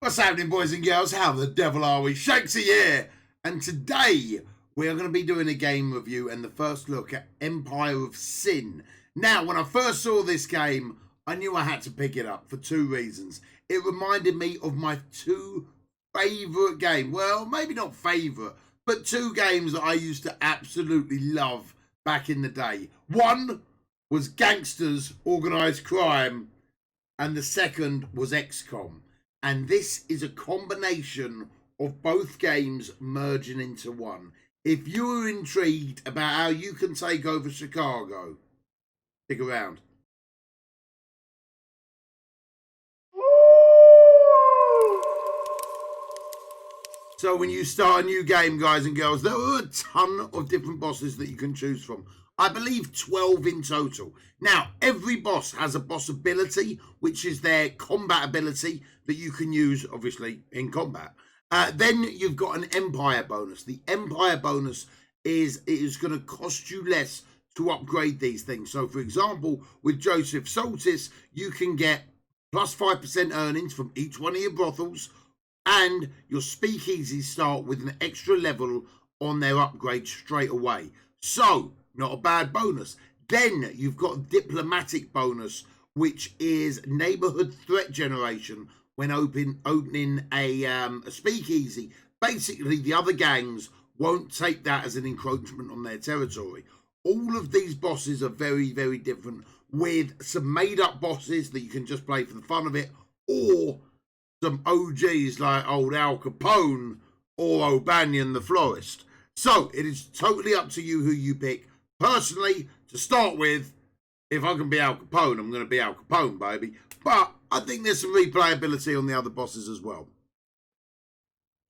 What's happening, boys and girls? How the devil are we? Shanksy here, and today we are going to be doing a game review and the first look at Empire of Sin. Now, when I first saw this game, I knew I had to pick it up for two reasons. It reminded me of my two favourite games. Well, maybe not favourite, but two games that I used to absolutely love back in the day. One was Gangsters, Organised Crime, and the second was XCOM. And this is a combination of both games merging into one. If you're intrigued about how you can take over Chicago, stick around. So when you start a new game, guys and girls, there are a ton of different bosses that you can choose from. I believe 12 in total. Now, every boss has a boss ability, which is their combat ability that you can use, obviously, in combat. Then you've got an Empire bonus. The Empire bonus is going to cost you less to upgrade these things. So, for example, with Joseph Soltis, you can get plus 5% earnings from each one of your brothels, and your speakeasies start with an extra level on their upgrade straight away. So, not a bad bonus. Then you've got diplomatic bonus, which is neighborhood threat generation when opening a speakeasy. Basically, the other gangs won't take that as an encroachment on their territory. All of these bosses are very, very different, with some made-up bosses that you can just play for the fun of it, or some OGs like old Al Capone or O'Banion the Florist. So, it is totally up to you who you pick. Personally, to start with, if I can be Al Capone, I'm going to be Al Capone, baby. But I think there's some replayability on the other bosses as well.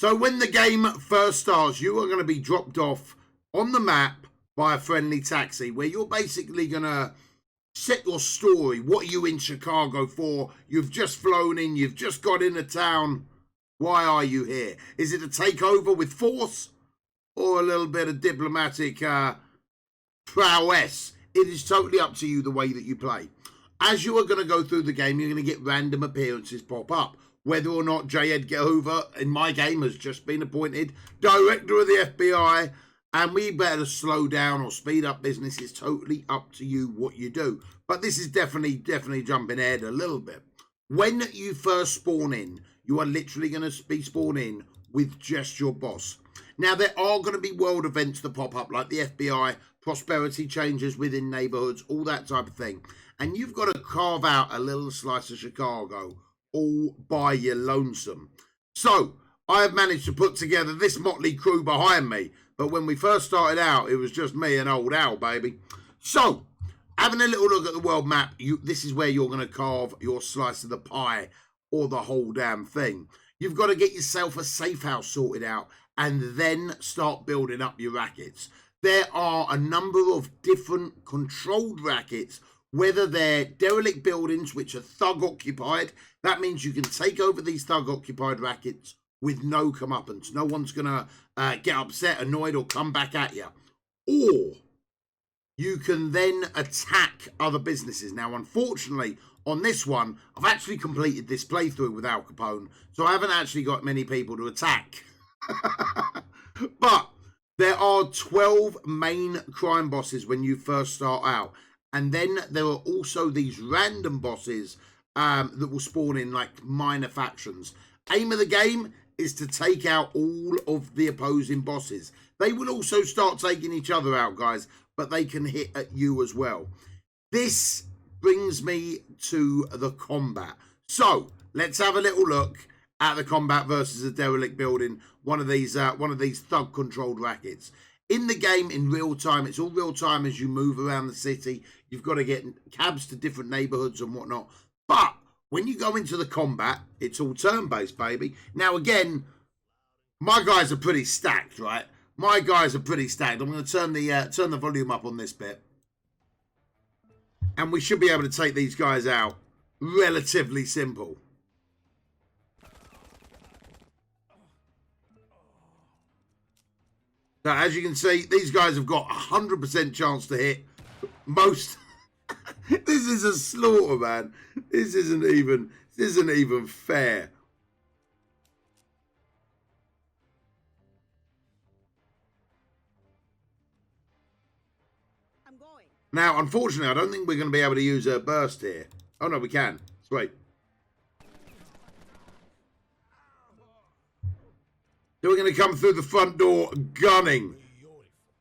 So when the game first starts, you are going to be dropped off on the map by a friendly taxi, where you're basically going to set your story. What are you in Chicago for? You've just flown in. You've just got into town. Why are you here? Is it a takeover with force or a little bit of diplomatic prowess? It is totally up to you the way that you play. As you are going to go through the game, you're going to get random appearances pop up. Whether or not J. Edgar Hoover, in my game, has just been appointed director of the FBI, and we better slow down or speed up business, is totally up to you what you do. But this is definitely jumping ahead a little bit. When you first spawn in, you are literally going to be spawned in with just your boss. Now, there are going to be world events that pop up, like the FBI, prosperity changes within neighborhoods, all that type of thing. And you've got to carve out a little slice of Chicago all by your lonesome. So, I have managed to put together this motley crew behind me. But when we first started out, it was just me and old Al, baby. So, having a little look at the world map, this is where you're going to carve your slice of the pie, or the whole damn thing. You've got to get yourself a safe house sorted out, and then start building up your rackets. There are a number of different controlled rackets, whether they're derelict buildings, which are thug-occupied. That means you can take over these thug-occupied rackets with no comeuppance. No one's going to get upset, annoyed, or come back at you. Or you can then attack other businesses. Now, unfortunately, on this one, I've actually completed this playthrough with Al Capone, so I haven't actually got many people to attack. But there are 12 main crime bosses when you first start out. And then there are also these random bosses that will spawn in like minor factions. Aim of the game is to take out all of the opposing bosses. They will also start taking each other out, guys, but they can hit at you as well. This brings me to the combat. So let's have a little look at the combat versus a derelict building, one of these thug-controlled rackets. In the game, in real time, it's all real time as you move around the city. You've got to get cabs to different neighborhoods and whatnot. But when you go into the combat, it's all turn-based, baby. Now, again, my guys are pretty stacked, right? My guys are pretty stacked. I'm going to turn the volume up on this bit. And we should be able to take these guys out relatively simple. So as you can see, these guys have got 100% chance to hit. Most This is a slaughter, man. This isn't even fair. Now, unfortunately, I don't think we're going to be able to use a burst here. Oh, no, we can. Sweet. So we're going to come through the front door gunning.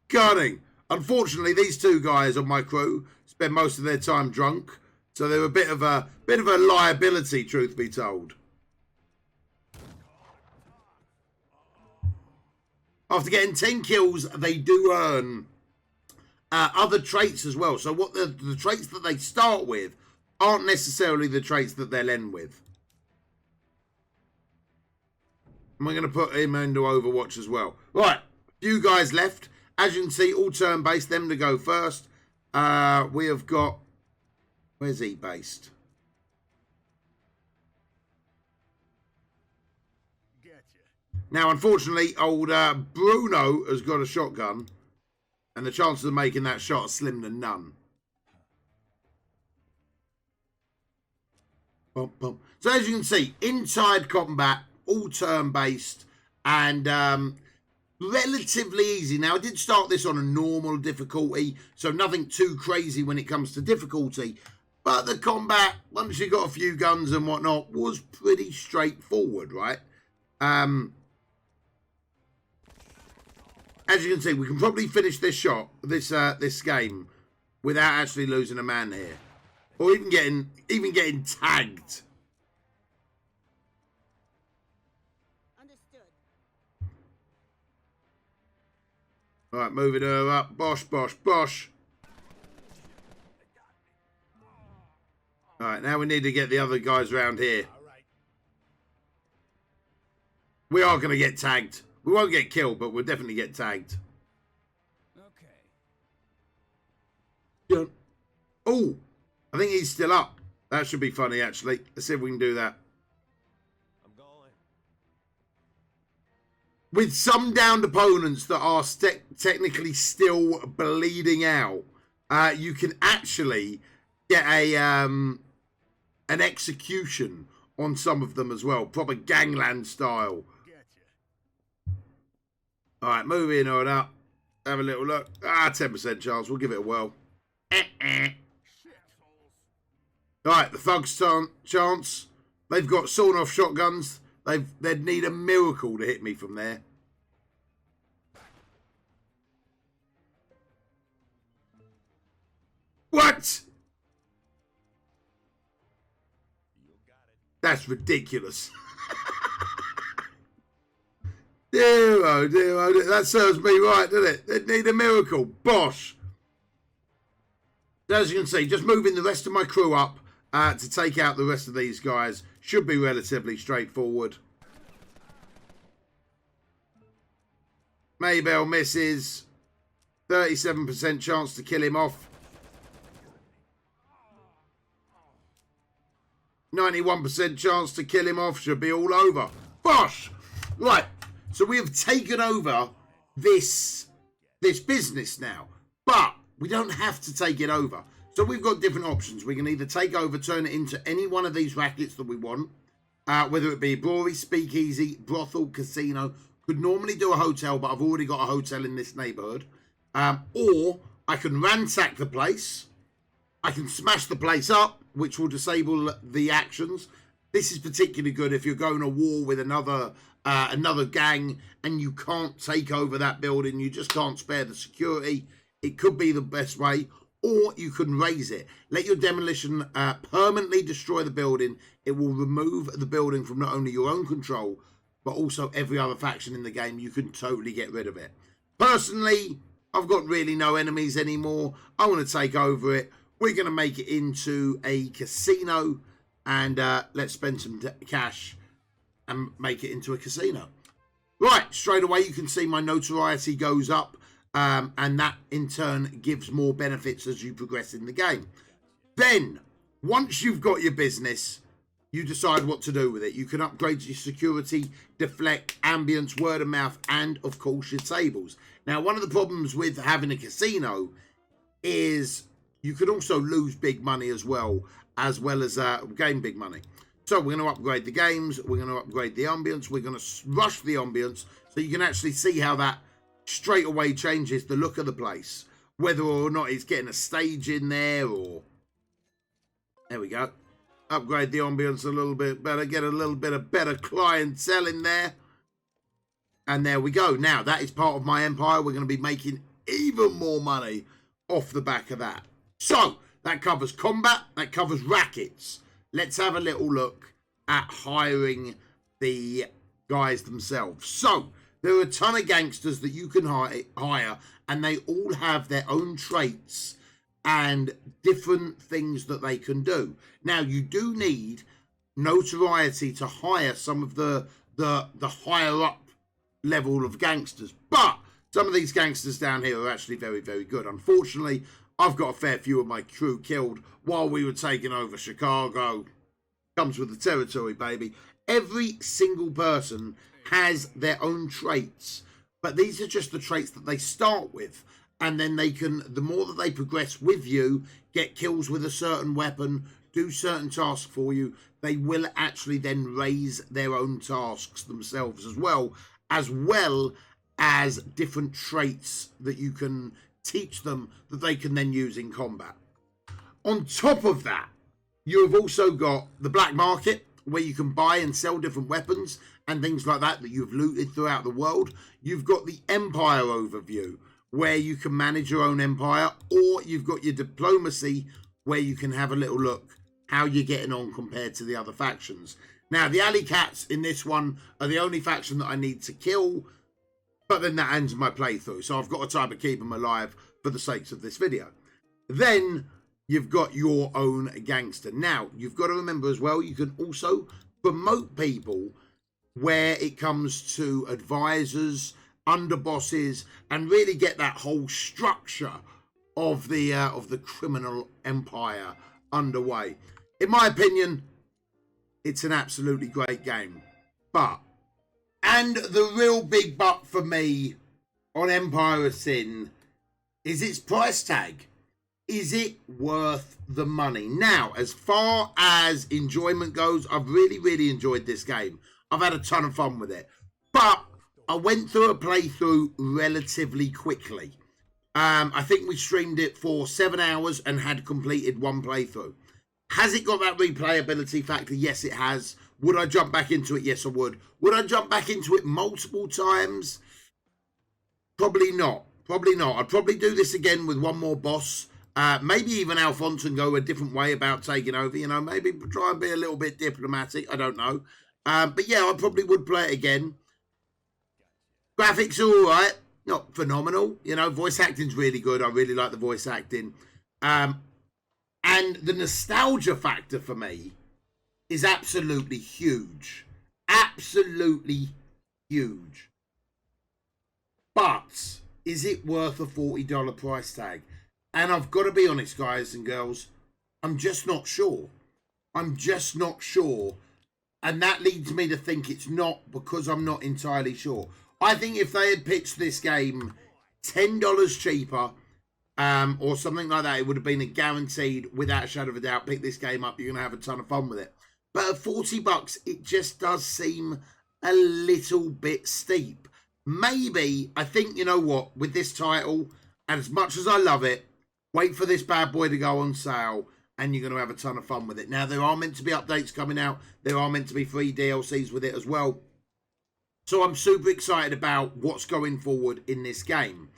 Gunning. Unfortunately, these two guys on my crew spend most of their time drunk. So they're a bit of a liability, truth be told. After getting 10 kills, they do earn other traits as well. So what the traits that they start with aren't necessarily the traits that they'll end with. And we're going to put him into Overwatch as well. Right, few guys left. As you can see, all turn-based, them to go first. We have got... Where's he based? Now, unfortunately, old Bruno has got a shotgun, and the chances of making that shot are slim to none. Bum, bum. So, as you can see, inside combat, all turn-based, and relatively easy. Now, I did start this on a normal difficulty, so nothing too crazy when it comes to difficulty, but the combat, once you got a few guns and whatnot, was pretty straightforward, right? As you can see, we can probably finish this shot, this game, without actually losing a man here, or even getting tagged. Understood. All right, moving her up. Bosh, bosh, bosh. All right, now we need to get the other guys around here. We are going to get tagged. We won't get killed, but we'll definitely get tagged. Okay. Oh, I think he's still up. That should be funny, actually. Let's see if we can do that. I'm going. With some downed opponents that are technically still bleeding out, you can actually get an execution on some of them as well. Proper gangland style. All right, move in on up. Have a little look. 10% chance. We'll give it a whirl. All right, the thugs' chance. They've got sawn-off shotguns. They'd need a miracle to hit me from there. What? That's ridiculous. Dear, oh dear, oh dear. That serves me right, doesn't it? They'd need a miracle. Bosh. As you can see, just moving the rest of my crew up to take out the rest of these guys should be relatively straightforward. Maybell misses. 37% chance to kill him off. 91% chance to kill him off. Should be all over. Bosh. Right. So we have taken over this business now, but we don't have to take it over. So we've got different options. We can either take over, turn it into any one of these rackets that we want, whether it be a brewery, speakeasy, brothel, casino. Could normally do a hotel, but I've already got a hotel in this neighborhood. Or I can ransack the place. I can smash the place up, which will disable the actions. This is particularly good if you're going to war with another gang and you can't take over that building. You just can't spare the security. It could be the best way. Or you can raise it. Let your demolition permanently destroy the building. It will remove the building from not only your own control, but also every other faction in the game. You can totally get rid of it. Personally, I've got really no enemies anymore. I want to take over it. We're going to make it into a casino. And let's spend some cash and make it into a casino. Right, straight away you can see my notoriety goes up. And that in turn gives more benefits as you progress in the game. Then, once you've got your business, you decide what to do with it. You can upgrade your security, deflect, ambience, word of mouth, and of course your tables. Now, one of the problems with having a casino is you can also lose big money as well as gain big money. So we're going to upgrade the games, we're going to upgrade the ambience, we're going to rush the ambience so you can actually see how that straight away changes the look of the place. whether or not it's getting a stage in there or... There we go. Upgrade the ambience a little bit better, get a little bit of better clientele in there. And there we go. Now, that is part of my empire. We're going to be making even more money off the back of that. So, that covers combat. That covers rackets. Let's have a little look at hiring the guys themselves. So, there are a ton of gangsters that you can hire, and they all have their own traits and different things that they can do. Now, you do need notoriety to hire some of the higher up level of gangsters, but some of these gangsters down here are actually very, very good. Unfortunately, I've got a fair few of my crew killed while we were taking over Chicago. Comes with the territory, baby. Every single person has their own traits, but these are just the traits that they start with, and then they can, the more that they progress with you, get kills with a certain weapon, do certain tasks for you, they will actually then raise their own tasks themselves as well as different traits that you can teach them that they can then use in combat. On top of that, you have also got the black market, where you can buy and sell different weapons and things like that you've looted throughout the world. You've got the empire overview, where you can manage your own empire, or you've got your diplomacy, where you can have a little look how you're getting on compared to the other factions. Now, the alley cats in this one are the only faction that I need to kill, but then that ends my playthrough, so I've got to try to keep them alive for the sakes of this video. Then you've got your own gangster. Now, you've got to remember as well, you can also promote people where it comes to advisors, underbosses, and really get that whole structure of the criminal empire underway. In my opinion, it's an absolutely great game. But, and the real big but for me on Empire of Sin is its price tag. Is it worth the money? Now, as far as enjoyment goes, I've really, really enjoyed this game. I've had a ton of fun with it. But I went through a playthrough relatively quickly. I think we streamed it for 7 hours and had completed one playthrough. Has it got that replayability factor? Yes, it has. Would I jump back into it? Yes, I would. Would I jump back into it multiple times? Probably not. Probably not. I'd probably do this again with one more boss. Maybe even Alphonse and go a different way about taking over. You know, maybe try and be a little bit diplomatic. I don't know. But yeah, I probably would play it again. Graphics are all right. Not phenomenal. You know, voice acting's really good. I really like the voice acting. And the nostalgia factor for me is absolutely huge. Absolutely huge. But is it worth a $40 price tag? And I've got to be honest, guys and girls, I'm just not sure. I'm just not sure. And that leads me to think it's not, because I'm not entirely sure. I think if they had pitched this game $10 cheaper, or something like that, it would have been a guaranteed, without a shadow of a doubt, pick this game up, you're going to have a ton of fun with it. But at $40, it just does seem a little bit steep. Maybe, I think, you know what, with this title, and as much as I love it, wait for this bad boy to go on sale, and you're going to have a ton of fun with it. Now, there are meant to be updates coming out. There are meant to be free DLCs with it as well. So I'm super excited about what's going forward in this game,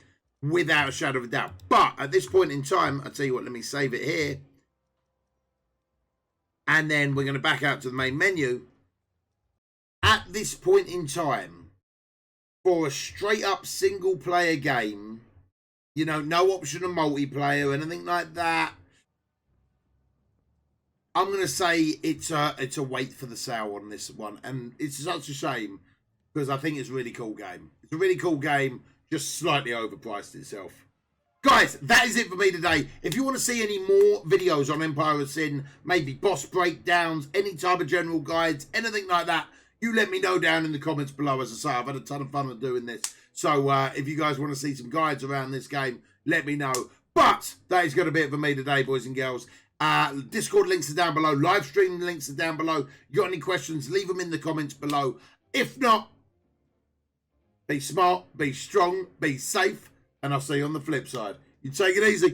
without a shadow of a doubt. But at this point in time, I'll tell you what, let me save it here. And then we're going to back out to the main menu. At this point in time, for a straight up single player game, you know, no option of multiplayer or anything like that, I'm going to say it's a wait for the sale on this one. And it's such a shame, because I think it's a really cool game. It's a really cool game, just slightly overpriced itself. Guys, that is it for me today. If you want to see any more videos on Empire of Sin, maybe boss breakdowns, any type of general guides, anything like that, you let me know down in the comments below. As I say, I've had a ton of fun doing this. So if you guys want to see some guides around this game, let me know. But that is going to be it for me today, boys and girls. Discord links are down below. Live stream links are down below. You got any questions, leave them in the comments below. If not, be smart, be strong, be safe, and I'll see you on the flip side. You take it easy.